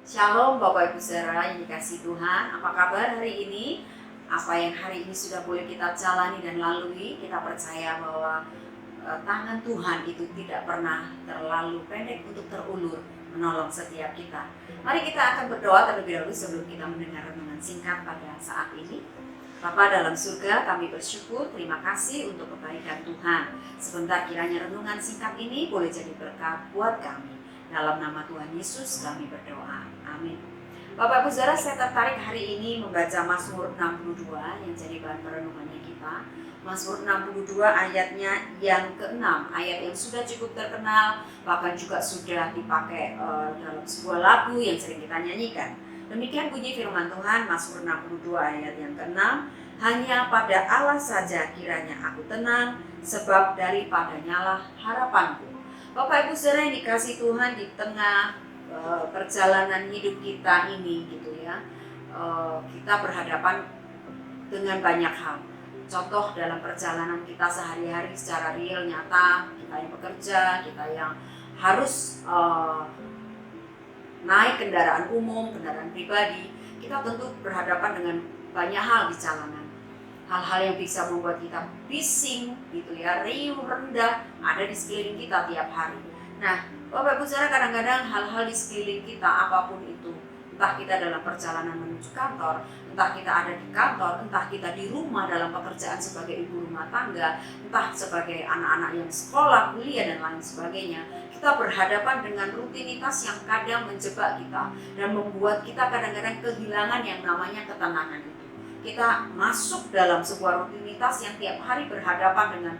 Shalom Bapak Ibu Saudara yang dikasihi Tuhan. Apa kabar hari ini? Apa yang hari ini sudah boleh kita jalani dan lalui, kita percaya bahwa tangan Tuhan itu tidak pernah terlalu pendek untuk terulur menolong setiap kita. Mari kita akan berdoa terlebih dahulu sebelum kita mendengar renungan singkat pada saat ini. Bapa dalam surga, kami bersyukur, terima kasih untuk kebaikan Tuhan. Sebentar kiranya renungan singkat ini boleh jadi berkat buat kami. Dalam nama Tuhan Yesus kami berdoa. Amin. Bapak Ibu Saudara, saya tertarik hari ini membaca Mazmur 62 yang jadi bahan perenungannya kita. Mazmur 62 ayatnya yang ke-6, ayat yang sudah cukup terkenal, bahkan juga sudah dipakai dalam sebuah lagu yang sering kita nyanyikan. Demikian bunyi firman Tuhan, Mazmur 62 ayat yang ke-6, hanya pada Allah saja kiranya aku tenang, sebab daripadanya lah harapanku. Bapak Ibu Saudara yang dikasihi Tuhan, di tengah perjalanan hidup kita ini gitu ya, kita berhadapan dengan banyak hal. Contoh dalam perjalanan kita sehari-hari secara real nyata, kita yang bekerja, kita yang harus naik kendaraan umum, kendaraan pribadi, kita tentu berhadapan dengan banyak hal di jalanan. Hal-hal yang bisa membuat kita bising gitu ya, riuh, rendah, ada di sekeliling kita tiap hari. Nah, Bapak Ibu Saudara, kadang-kadang hal-hal di sekeliling kita apapun itu, entah kita dalam perjalanan menuju kantor, entah kita ada di kantor, entah kita di rumah dalam pekerjaan sebagai ibu rumah tangga, entah sebagai anak-anak yang sekolah, kuliah dan lain sebagainya, kita berhadapan dengan rutinitas yang kadang menjebak kita dan membuat kita kadang-kadang kehilangan yang namanya ketenangan. Kita masuk dalam sebuah rutinitas yang tiap hari berhadapan dengan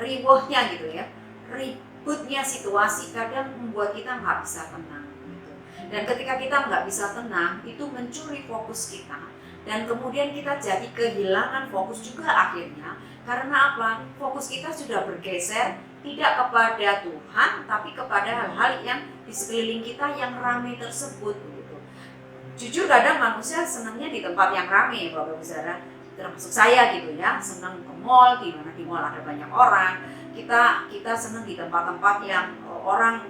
riuhnya gitu ya, ributnya situasi kadang membuat kita nggak bisa tenang gitu. Dan ketika kita nggak bisa tenang, itu mencuri fokus kita dan kemudian kita jadi kehilangan fokus juga akhirnya. Karena apa? Fokus kita sudah bergeser tidak kepada Tuhan tapi kepada hal-hal yang di sekeliling kita yang ramai tersebut. Jujur kadang manusia senangnya di tempat yang ramai, Bapak Ibu Saudara, termasuk saya gitu ya, senang ke mall, di mana di mall ada banyak orang. Kita senang di tempat-tempat yang orang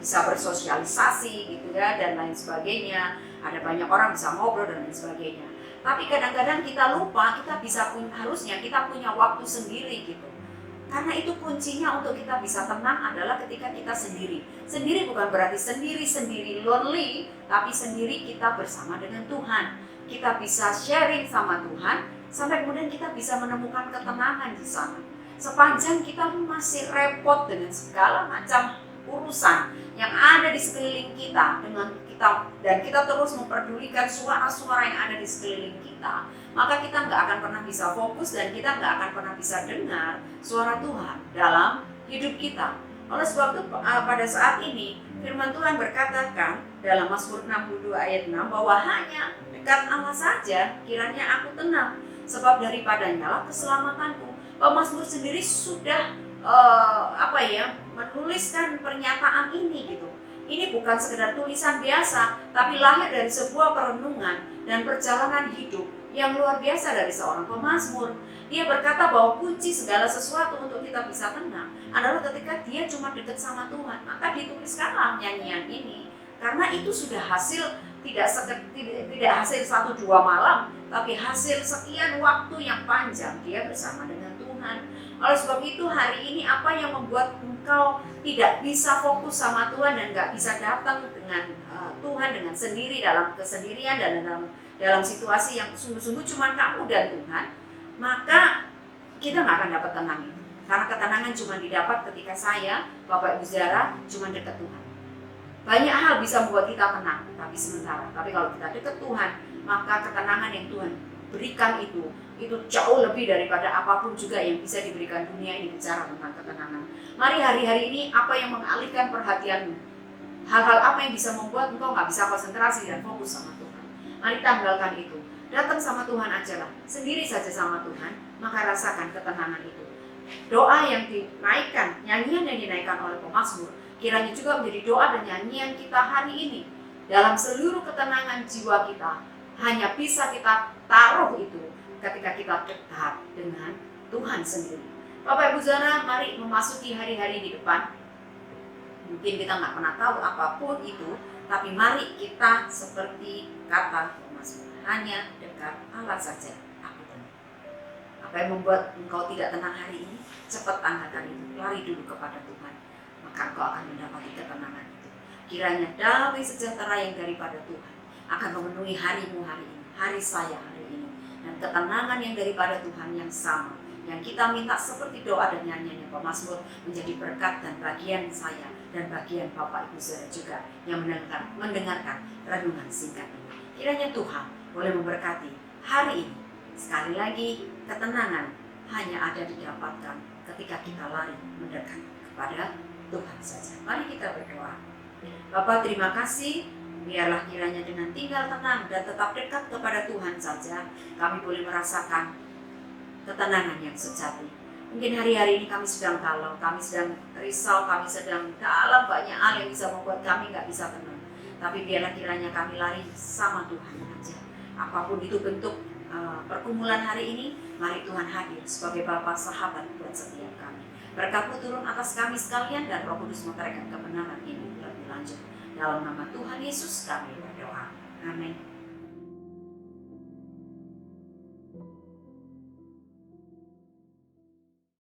bisa bersosialisasi gitu ya dan lain sebagainya. Ada banyak orang bisa ngobrol dan lain sebagainya. Tapi kadang-kadang kita lupa harusnya kita punya waktu sendiri gitu. Karena itu kuncinya untuk kita bisa tenang adalah ketika kita sendiri. Sendiri bukan berarti sendiri lonely, tapi sendiri kita bersama dengan Tuhan. Kita bisa sharing sama Tuhan, sampai kemudian kita bisa menemukan ketenangan di sana. Sepanjang kita masih repot dengan segala macam urusan yang ada di sekeliling kita dan kita terus memperdulikan suara-suara yang ada di sekeliling kita, maka kita nggak akan pernah bisa fokus dan kita nggak akan pernah bisa dengar suara Tuhan dalam hidup kita. Oleh sebab itu pada saat ini firman Tuhan berkatakan dalam Mazmur 62 ayat 6 bahwa hanya dekat Allah saja kiranya aku tenang, sebab daripadanya lah keselamatanku. Pemazmur sendiri sudah menuliskan pernyataan ini gitu. Ini bukan sekedar tulisan biasa, tapi lahir dari sebuah perenungan dan perjalanan hidup yang luar biasa dari seorang pemazmur. Dia berkata bahwa kunci segala sesuatu untuk kita bisa tenang adalah ketika dia cuma dekat sama Tuhan. Maka dituliskanlah nyanyian ini, karena itu sudah hasil tidak hasil 1-2 malam, tapi hasil sekian waktu yang panjang dia bersama dengan Tuhan. Oleh sebab itu hari ini apa yang membuat engkau tidak bisa fokus sama Tuhan dan gak bisa datang dengan Tuhan dengan sendiri dalam kesendirian dan dalam situasi yang sungguh-sungguh cuma kamu dan Tuhan, maka kita gak akan dapat tenang itu. Karena ketenangan cuma didapat ketika saya, Bapak Ibu Saudara, cuma dekat Tuhan. Banyak hal bisa membuat kita tenang, tapi sementara. Tapi kalau kita dekat Tuhan, maka ketenangan yang Tuhan berikan itu jauh lebih daripada apapun juga yang bisa diberikan dunia ini bicara tentang ketenangan. Mari hari-hari ini apa yang mengalihkan perhatianmu? Hal-hal apa yang bisa membuat engkau gak bisa konsentrasi dan fokus sama Tuhan? Mari tanggalkan itu. Datang sama Tuhan aja lah. Sendiri saja sama Tuhan, maka rasakan ketenangan itu. Doa yang dinaikkan, nyanyian yang dinaikkan oleh pemazmur, kiranya juga menjadi doa dan nyanyian kita hari ini. Dalam seluruh ketenangan jiwa kita, hanya bisa kita taruh itu ketika kita dekat dengan Tuhan sendiri. Bapak Ibu Saudara, mari memasuki hari-hari di depan. Mungkin kita nggak pernah tahu apapun itu, Tapi mari kita seperti kata Mazmur, hanya dekat Allah saja aku tenang. Apa yang membuat engkau tidak tenang hari ini? Cepat angkatkan itu, lari dulu kepada Tuhan, maka engkau akan mendapati ketenangan itu. Kiranya damai sejahtera yang daripada Tuhan akan memenuhi harimu hari ini, hari saya hari ini, dan ketenangan yang daripada Tuhan yang sama, yang kita minta seperti doa dan nyanyiannya pemazmur, menjadi berkat dan bagian saya dan bagian Bapak Ibu Saudara juga yang mendengarkan renungan singkat ini. Kiranya Tuhan boleh memberkati hari ini. Sekali lagi, ketenangan hanya ada didapatkan ketika kita lari mendekat kepada Tuhan saja. Mari kita berdoa. Bapa, terima kasih. Biarlah kiranya dengan tinggal tenang dan tetap dekat kepada Tuhan saja, kami boleh merasakan ketenangan yang sejati. Mungkin hari-hari ini kami sedang galau, kami sedang risau, kami sedang dalam banyak hal yang bisa membuat kami nggak bisa tenang. Tapi biarlah kiranya kami lari sama Tuhan saja. Apapun itu bentuk pergumulan hari ini, mari Tuhan hadir sebagai Bapa sahabat buat setiap kami. Berkat-Mu turun atas kami sekalian dan Roh Kudus memberikan kebenaran ini lebih lanjut. Dalam nama Tuhan Yesus kami berdoa. Amin.